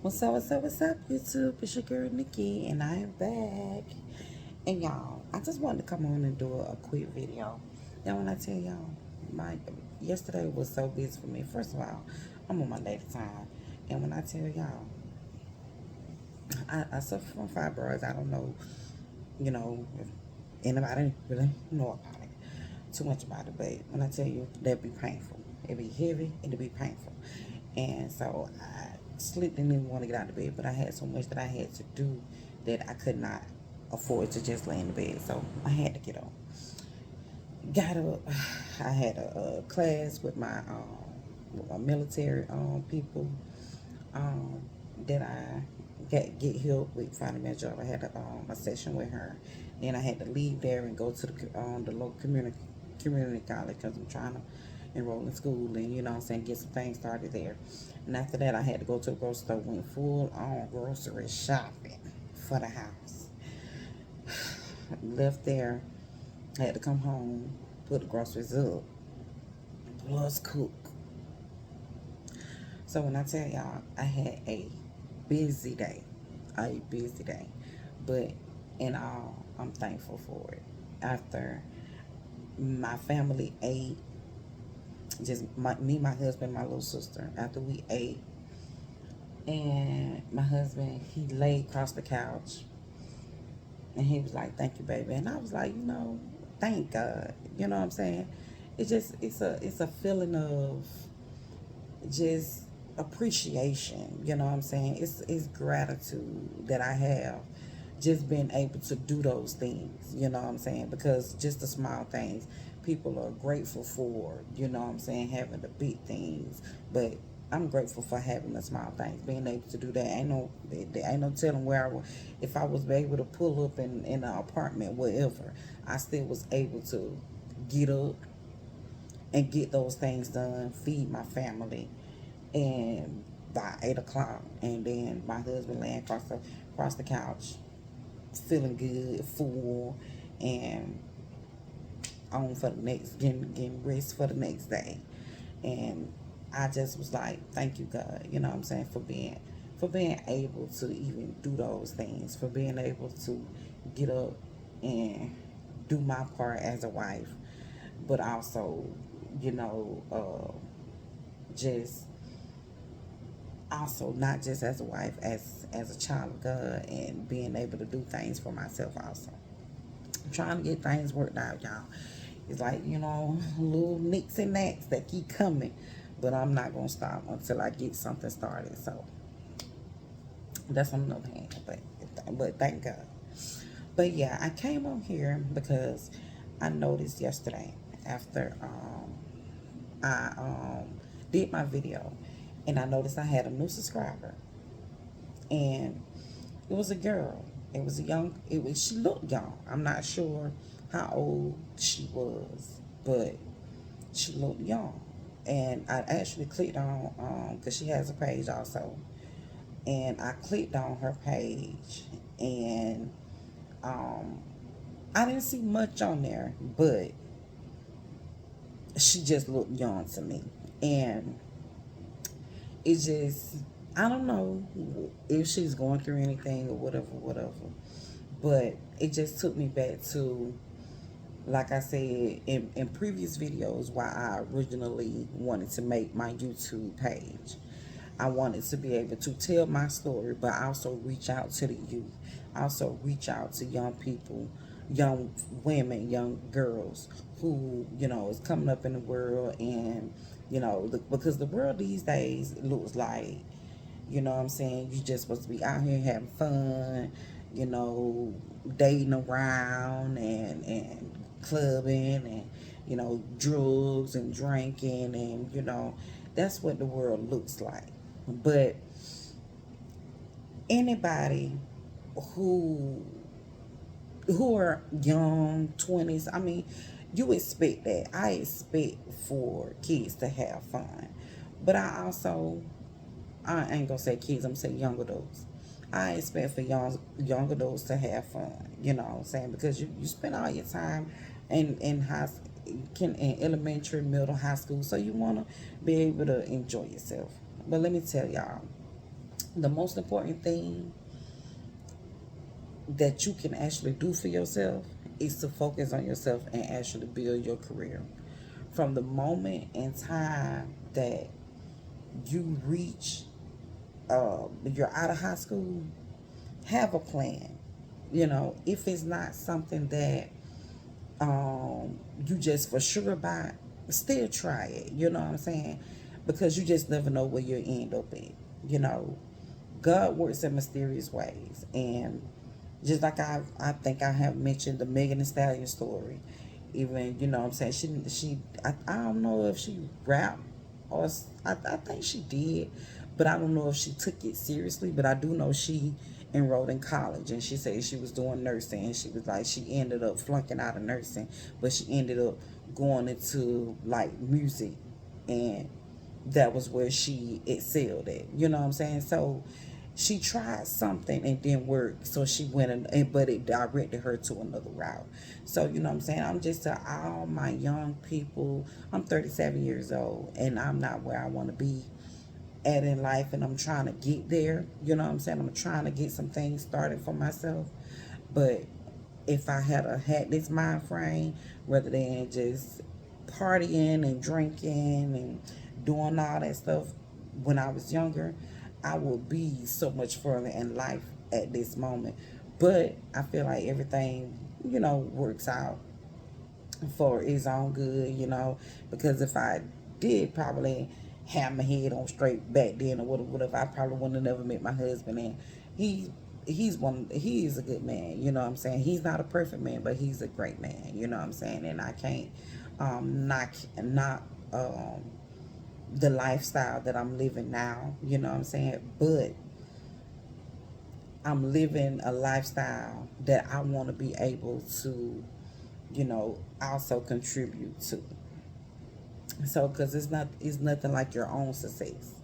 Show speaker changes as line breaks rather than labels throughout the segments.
What's up, YouTube? It's your girl Nikki, and I am back. And y'all, I just wanted to come on and do a quick video. Then when I tell y'all, my yesterday was so busy for me. First of all, I'm on my lady time, and when I tell y'all, I suffer from fibroids. I don't know, if anybody really know about it, too much about it. But when I tell you, that'd be painful. It'd be heavy. It'd be painful. And so I sleep didn't even want to get out of bed, but I had so much that I had to do that I could not afford to just lay in the bed. So I had to get up. Got up. I had a class with my military people um, that I get help with finding me a job. I had a session with her. Then I had to leave there and go to the local community college because I'm trying to enroll in school and what I'm saying, get some things started there. And after that, I had to go to a grocery store. Went full on grocery shopping for the house. Left there. I had to come home, put the groceries up, plus cook. So when I tell y'all, I had a busy day, but in all, I'm thankful for it. After my family ate, just me, my husband, my little sister. After we ate, and my husband, he laid across the couch, and he was like, "Thank you, baby," and I was like, thank God. You know what I'm saying? It's a feeling of just appreciation. You know what I'm saying? It's gratitude that I have just being able to do those things. You know what I'm saying? Because just the small things people are grateful for. You know what I'm saying? Having the big things, but I'm grateful for having the small things, being able to do that. Ain't no telling where if I was able to pull up in an apartment, wherever, I still was able to get up and get those things done, feed my family, and by 8 o'clock, and then my husband laying across the couch, feeling good, full, and on for the next getting rest for the next day. And I just was like, thank you, God. You know what I'm saying, for being able to even do those things, for being able to get up and do my part as a wife, but also, you know, just also not just as a wife, as a child of God, and being able to do things for myself also. I'm trying to get things worked out, y'all. It's like, little nicks and knacks that keep coming, but I'm not gonna stop until I get something started. So that's on another hand, but thank God. But yeah, I came on here because I noticed yesterday after I did my video, and I noticed I had a new subscriber, and it was a girl. It was a young. It was She looked young. I'm not sure how old she was, but she looked young. And I actually clicked on because she has a page also, and I clicked on her page, and um I didn't see much on there, but she just looked young to me, and it just, I don't know if she's going through anything or whatever. But it just took me back to, like I said in previous videos, why I originally wanted to make my YouTube page. I wanted to be able to tell my story, but also reach out to the youth. Also reach out to young people, young women, young girls who, is coming up in the world. And, because the world these days looks like, what I'm saying, you just supposed to be out here having fun, dating around, and clubbing, and, drugs and drinking, and, that's what the world looks like. But anybody who who are young, 20s, I mean, you expect that. I expect for kids to have fun. But I ain't gonna say kids, I'm gonna say young adults. I expect for young adults to have fun, you know what I'm saying? Because you spend all your time in in elementary, middle, high school, so you wanna be able to enjoy yourself. But let me tell y'all, The most important thing that you can actually do for yourself is to focus on yourself and actually build your career. From the moment in time that you reach, you're out of high school, have a plan. You know, if it's not something that you just for sure about, still try it. You know what I'm saying? Because you just never know where you'll end up at. You know, God works in mysterious ways, and just like I think I have mentioned the Megan Thee Stallion story. Even, you know what I'm saying, I don't know if she rapped or I think she did, but I don't know if she took it seriously. But I do know she enrolled in college, and she said she was doing nursing, and she was like she ended up flunking out of nursing, but she ended up going into like music, and that was where she excelled at. You know what I'm saying? So she tried something and didn't work, so she went but it directed her to another route. So you know what I'm saying? I'm just to all my young people. I'm 37 years old, and I'm not where I want to be at in life, and I'm trying to get there. You know what I'm saying? I'm trying to get some things started for myself, but if I had this mind frame rather than just partying and drinking and doing all that stuff when I was younger, I would be so much further in life at this moment. But I feel like everything, works out for his own good, because if I did probably have my head on straight back then or whatever, I probably wouldn't have never met my husband. And he he is a good man, you know what I'm saying? He's not a perfect man, but he's a great man, you know what I'm saying? And I can't knock the lifestyle that I'm living now, you know what I'm saying? But I'm living a lifestyle that I want to be able to, also contribute to. So, because it's nothing like your own success.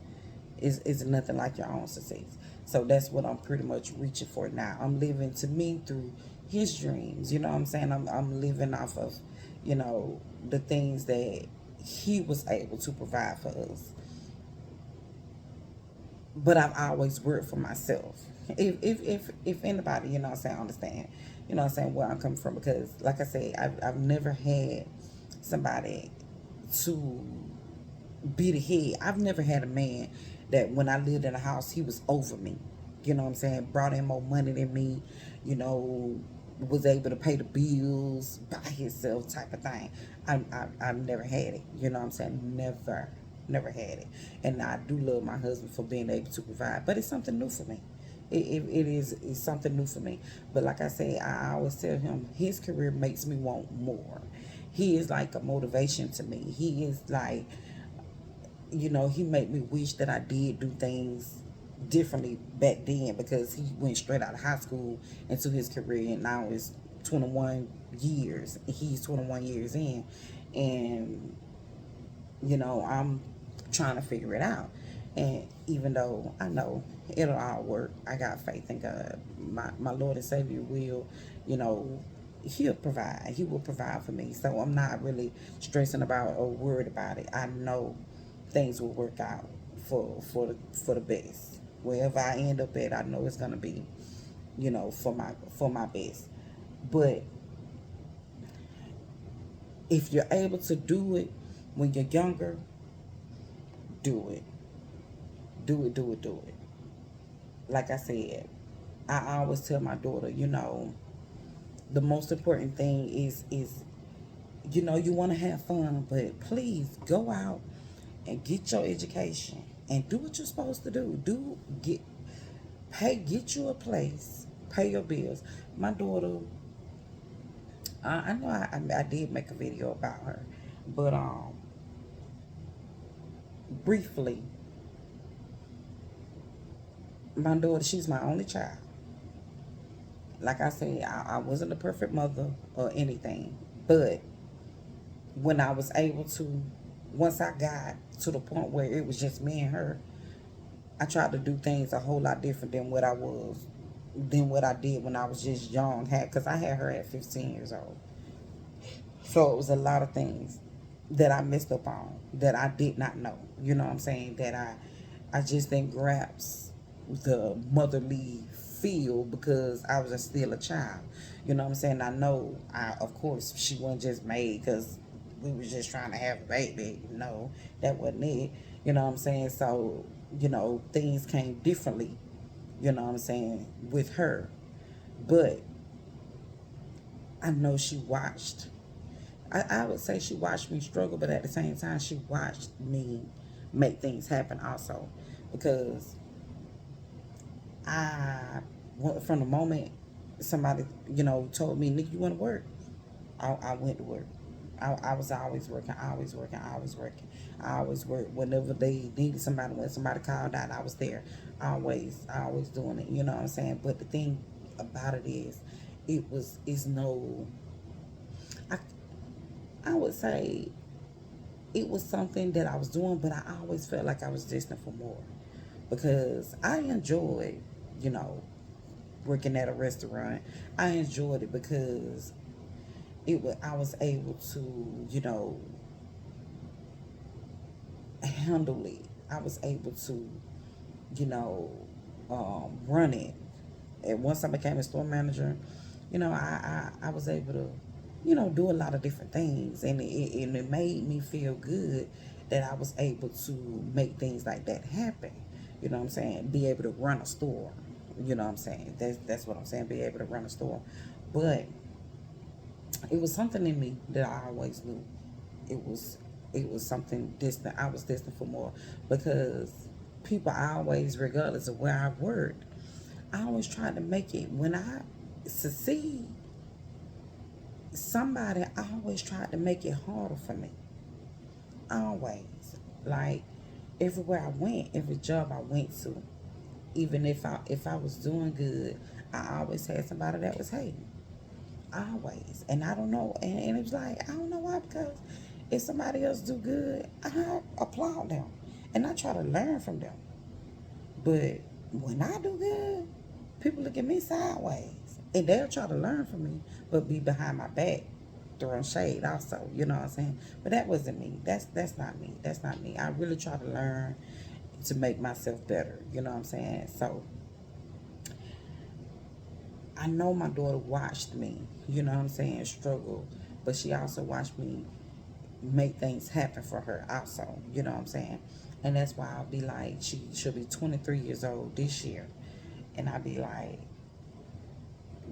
It's nothing like your own success. So that's what I'm pretty much reaching for now. I'm living to me through his dreams. You know what I'm saying? I'm living off of, the things that he was able to provide for us. But I've always worked for myself. If anybody, you know what I'm saying, understand, what I'm saying, where I'm coming from, because like I said, I've never had somebody to be the head. I've never had a man that when I lived in a house, he was over me. You know what I'm saying? Brought in more money than me, you know, was able to pay the bills by himself type of thing. I've never had it. You know what I'm saying? Never had it. And I do love my husband for being able to provide. But it's something new for me. It's something new for me. But like I said, I always tell him his career makes me want more. He is like a motivation to me. He is like, he made me wish that I did do things differently back then, because he went straight out of high school into his career, and now it's 21 years. He's 21 years in, and I'm trying to figure it out. And even though I know it'll all work, I got faith in God. My Lord and Savior will, you know, He'll provide. He will provide for me. So I'm not really stressing about or worried about it. I know things will work out for the best. Wherever I end up at, I know it's gonna be, for my best. But if you're able to do it when you're younger, do it. Do it, do it, do it. Like I said, I always tell my daughter, the most important thing is you want to have fun, but please go out and get your education and do what you're supposed to do. Get you a place, pay your bills. My daughter, I know I did make a video about her, but briefly, my daughter, she's my only child. Like I said, I wasn't a perfect mother or anything, but when I was able to, once I got to the point where it was just me and her, I tried to do things a whole lot different than what I did when I was just young. Because I had her at 15 years old, so it was a lot of things that I messed up on that I did not know. You know what I'm saying? That I just didn't grasp the motherly feel because I was still a child. You know what I'm saying? I know, of course, she wasn't just made because we was just trying to have a baby. No, that wasn't it. You know what I'm saying? So, things came differently, you know what I'm saying, with her. But I know she watched. I would say she watched me struggle, but at the same time, she watched me make things happen also. Because I, from the moment somebody, told me, Nick, you want to work? I went to work. I was always working, always working, always working. I always worked whenever they needed somebody. When somebody called out, I was there. I always doing it. You know what I'm saying? But the thing about it is, it's no. I I would say it was something that I was doing, but I always felt like I was destined for more because I enjoyed, you know, working at a restaurant. I enjoyed it because I was able to, handle it. I was able to, you know, run it. And once I became a store manager, I was able to, do a lot of different things, and it made me feel good that I was able to make things like that happen. You know what I'm saying? Be able to run a store. You know what I'm saying? That's what I'm saying. Be able to run a store, but it was something in me that I always knew. It was it was something distant. I was distant for more because people always, regardless of where I've worked, I always tried to make it. When I succeed, somebody always tried to make it harder for me. Always. Like everywhere I went, every job I went to, even if I was doing good, I always had somebody that was hating. Always. And I don't know, and it was like, I don't know why, because if somebody else do good, I applaud them. And I try to learn from them. But when I do good, people look at me sideways. And they'll try to learn from me, but be behind my back, throwing shade also. You know what I'm saying? But that wasn't me. That's not me. That's not me. I really try to learn to make myself better. You know what I'm saying? So I know my daughter watched me, you know what I'm saying, struggle, but she also watched me make things happen for her also, you know what I'm saying? And that's why I'll be like, she'll be 23 years old this year. And I'll be like,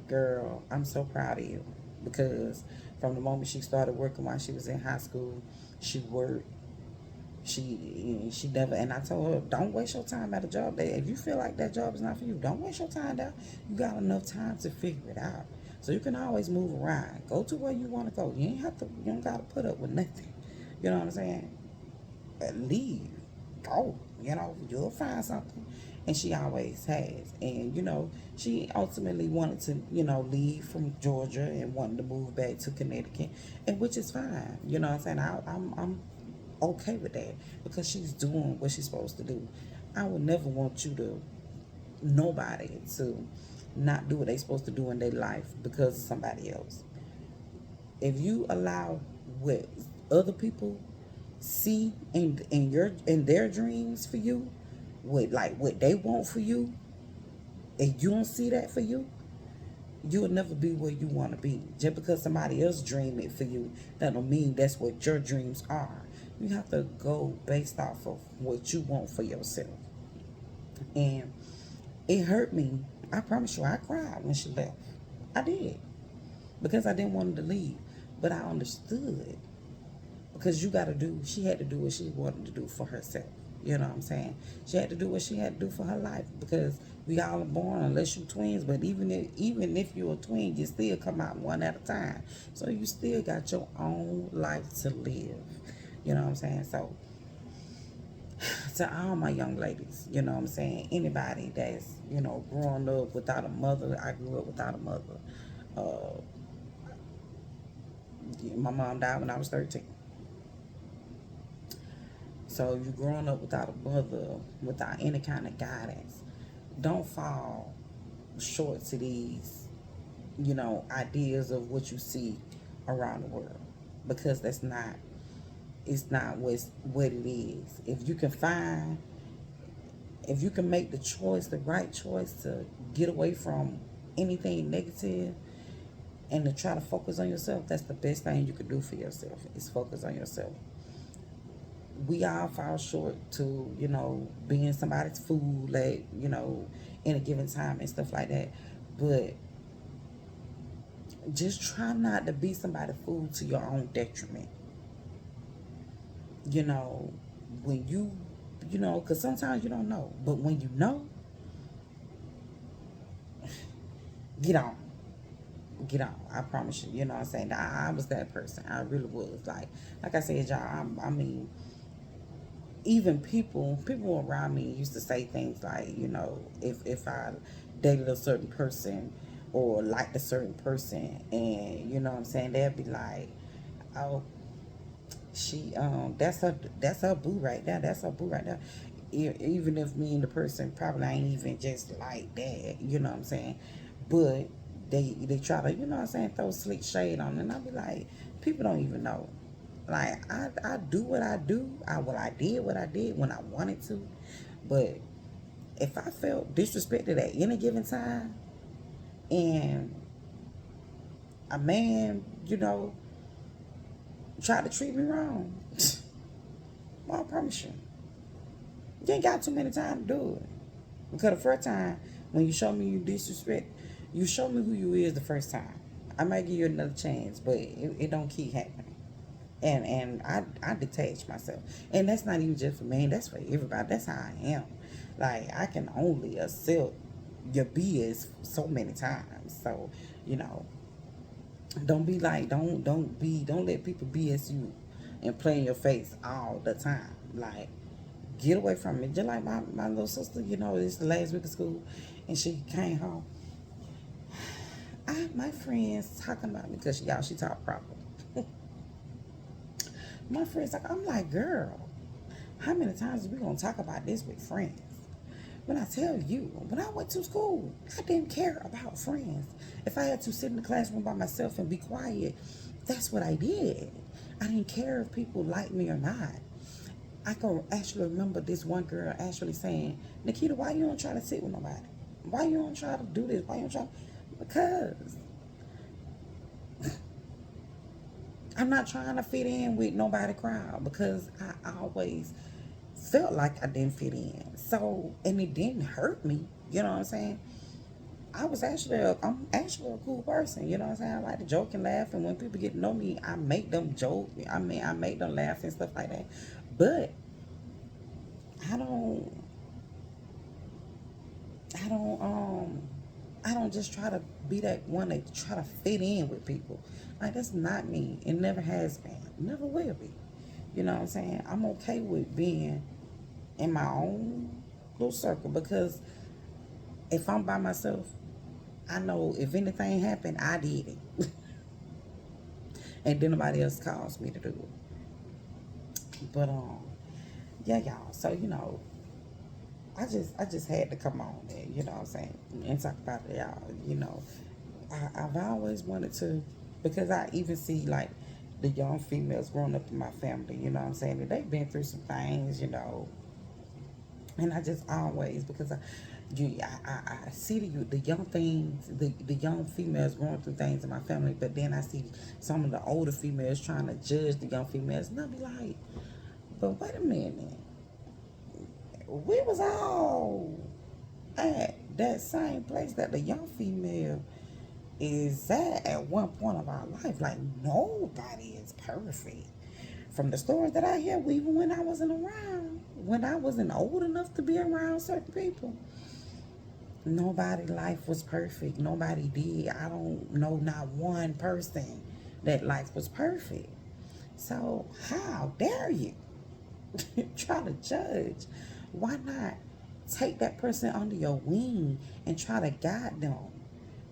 girl, I'm so proud of you. Because from the moment she started working while she was in high school, she worked. She never, and I told her, don't waste your time at a job. That if you feel like that job is not for you, don't waste your time there. You got enough time to figure it out. So you can always move around. Go to where you want to go. You don't gotta put up with nothing. You know what I'm saying? Leave. Go. You'll find something. And she always has. And, she ultimately wanted to, leave from Georgia and wanted to move back to Connecticut, and which is fine. You know what I'm saying? I'm okay with that because she's doing what she's supposed to do. I would never want nobody to not do what they're supposed to do in their life because of somebody else. If you allow what other people see in their dreams for you, what they want for you, and you don't see that for you, you'll never be where you want to be. Just because somebody else dream it for you, that don't mean that's what your dreams are. You have to go based off of what you want for yourself. And it hurt me. I promise you, I cried when she left. I did. Because I didn't want her to leave. But I understood. Because she had to do what she wanted to do for herself. You know what I'm saying? She had to do what she had to do for her life. Because we all are born, unless you're twins. But even if you're a twin, you still come out one at a time. So you still got your own life to live. You know what I'm saying? So to all my young ladies, you know what I'm saying? Anybody that's, growing up without a mother. I grew up without a mother. Uh, my mom died when I was 13. So you growing up without a mother, without any kind of guidance, don't fall short to these, ideas of what you see around the world. Because it's not what it is. If you can find If you can make the choice, the right choice to get away from anything negative and to try to focus on yourself, that's the best thing you could do for yourself, is focus on yourself. We all fall short to, being somebody's fool at, in a given time and stuff like that. But just try not to be somebody's fool to your own detriment. You know, when because sometimes you don't know. But when you know, get on. Get on. I promise you. You know what I'm saying? I was that person. I really was. Like I said, y'all, I mean, even people around me used to say things like, if I dated a certain person or liked a certain person, and you know what I'm saying, they'd be like, oh, she that's her boo right there, that's her boo right there. Even if me and the person probably ain't even just like that, you know what I'm saying, but they try to, you know what I'm saying, throw slick shade on it, and I'll be like, people don't even know. Like, I do what I do. I did what I did when I wanted to. But if I felt disrespected at any given time, and a man, tried to treat me wrong, well, I promise you ain't got too many time to do it. Because the first time, when you show me you disrespect, you show me who you is the first time. I might give you another chance, but it don't keep happening. And I detach myself, and that's not even just for me, that's for everybody. That's how I am. Like, I can only accept your BS so many times. So, you know don't be like, don't let people BS you and play in your face all the time. Like, get away from it. Just like my little sister, it's the last week of school, and she came home. My friends talking about me, because she talk proper. My friends, I'm like, girl, how many times are we gonna talk about this with friends? When I tell you, when I went to school, I didn't care about friends. If I had to sit in the classroom by myself and be quiet, that's what I did. I didn't care if people liked me or not. I can actually remember this one girl actually saying, Nikita, why you don't try to sit with nobody? Why you don't try to do this? Why you don't try? Because I'm not trying to fit in with nobody crowd, because I always felt like I didn't fit in. So, and it didn't hurt me. You know what I'm saying? I'm actually a cool person. You know what I'm saying? I like to joke and laugh, and when people get to know me, I make them joke. I mean, I make them laugh and stuff like that. But I don't, I don't, I don't just try to be that one that try to fit in with people. Like, that's not me. It never has been. Never will be. You know what I'm saying? I'm okay with being in my own little circle, because if I'm by myself, I know if anything happened, I did it. And then nobody else calls me to do it. But yeah, y'all. So, I just had to come on there, you know what I'm saying, and talk about it, y'all. I've always wanted to, because I even see, like, the young females growing up in my family, you know what I'm saying, and they've been through some things, and I just always, because I see the young things, the young females going through things in my family, but then I see some of the older females trying to judge the young females, and I be like, but wait a minute, we was all at that same place that the young female is at one point of our life. Like, nobody is perfect. From the stories that I hear, even when I wasn't around, when I wasn't old enough to be around certain people, nobody life was perfect. Nobody did. I don't know not one person that life was perfect. So how dare you try to judge? Why not take that person under your wing and try to guide them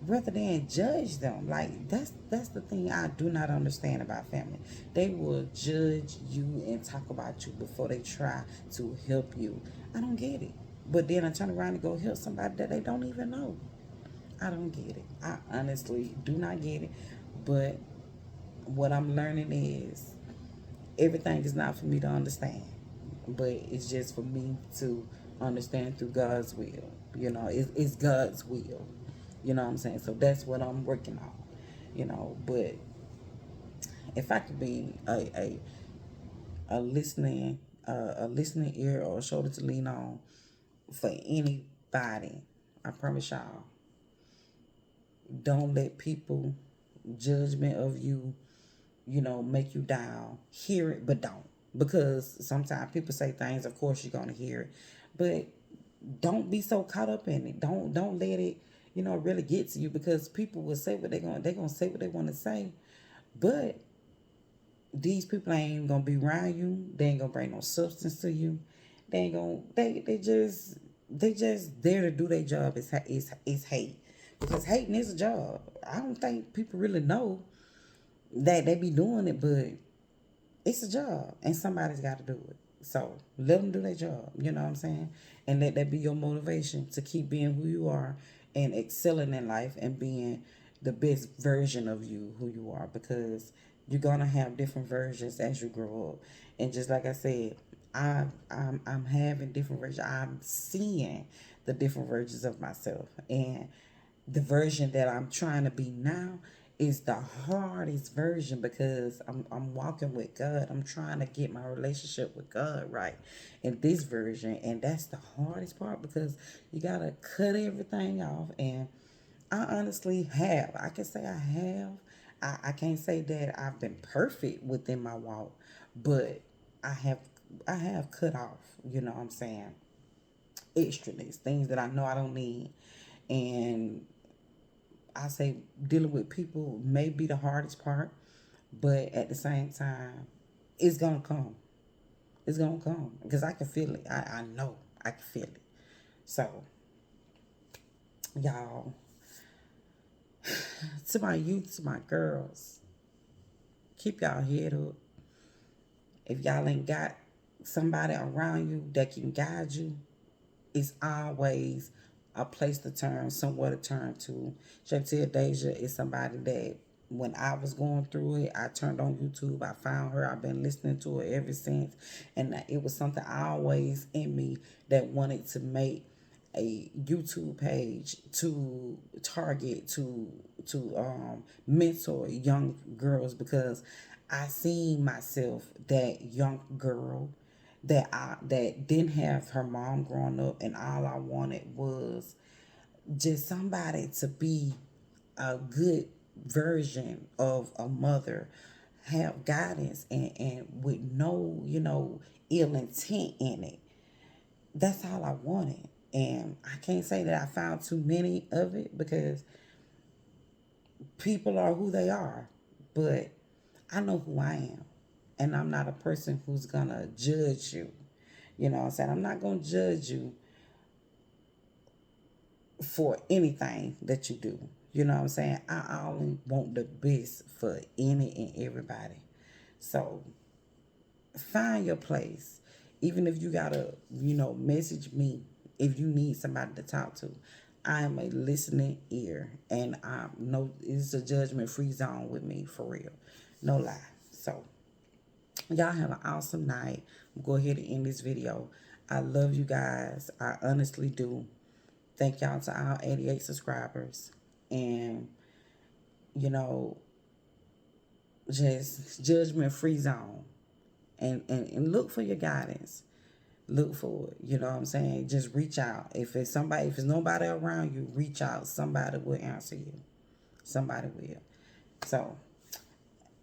rather than judge them? Like, that's the thing I do not understand about family. They will judge you and talk about you before they try to help you. I don't get it. But then I turn around and go help somebody that they don't even know. I don't get it. I honestly do not get it. But what I'm learning is, everything is not for me to understand, but it's just for me to understand through God's will. It's God's will. You know what I'm saying? So that's what I'm working on. But if I could be a listening a listening ear or a shoulder to lean on for anybody, I promise y'all, don't let people judgment of you, make you down. Hear it, but don't. Because sometimes people say things, of course you're gonna hear it. But don't be so caught up in it. Don't let it, really get to you, because people will say what they're gonna say what they wanna say. But these people ain't gonna be around you. They ain't gonna bring no substance to you. They ain't gonna they just there to do their job. It's hate. Because hating is a job. I don't think people really know that they be doing it, but it's a job and somebody's got to do it. So let them do their job. You know what I'm saying? And let that be your motivation to keep being who you are and excelling in life and being the best version of you, who you are, because you're gonna have different versions as you grow up. And just like I said, I'm having different versions. I'm seeing the different versions of myself, and the version that I'm trying to be now is the hardest version, because I'm walking with God. I'm trying to get my relationship with God right in this version. And that's the hardest part, because you got to cut everything off. And I honestly have. I can say I have. I can't say that I've been perfect within my walk, but I have I have cut off, what I'm saying, extraness, things that I know I don't need. And I say dealing with people may be the hardest part, but at the same time, it's gonna come. It's gonna come because I can feel it. I know I can feel it. So, y'all, to my youth, to my girls, keep y'all head up. If y'all ain't got somebody around you that can guide you, it's always a place to turn, somewhere to turn to. Chantel Deja is somebody that when I was going through it, I turned on YouTube. I found her. I've been listening to her ever since. And it was something always in me that wanted to make a YouTube page to target, to mentor young girls, because I seen myself, that young girl that didn't have her mom growing up, and all I wanted was just somebody to be a good version of a mother, have guidance, and with no, ill intent in it. That's all I wanted. And I can't say that I found too many of it, because people are who they are. But I know who I am. And I'm not a person who's going to judge you. You know what I'm saying? I'm not going to judge you for anything that you do. You know what I'm saying? I only want the best for any and everybody. So find your place. Even if you gotta, message me if you need somebody to talk to. I am a listening ear, and I know it's a judgment free zone with me, for real. No lie. So y'all have an awesome night. I'm go ahead and end this video. I love you guys. I honestly do. Thank y'all to our 88 subscribers. And, you know, just judgment free zone. And look for your guidance. Look for it. You know what I'm saying? Just reach out. If it's nobody around you, reach out. Somebody will answer you. Somebody will. So,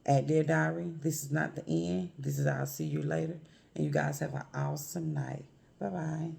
at Dear Diary, this is not the end. This is I'll see you later. And you guys have an awesome night. Bye-bye.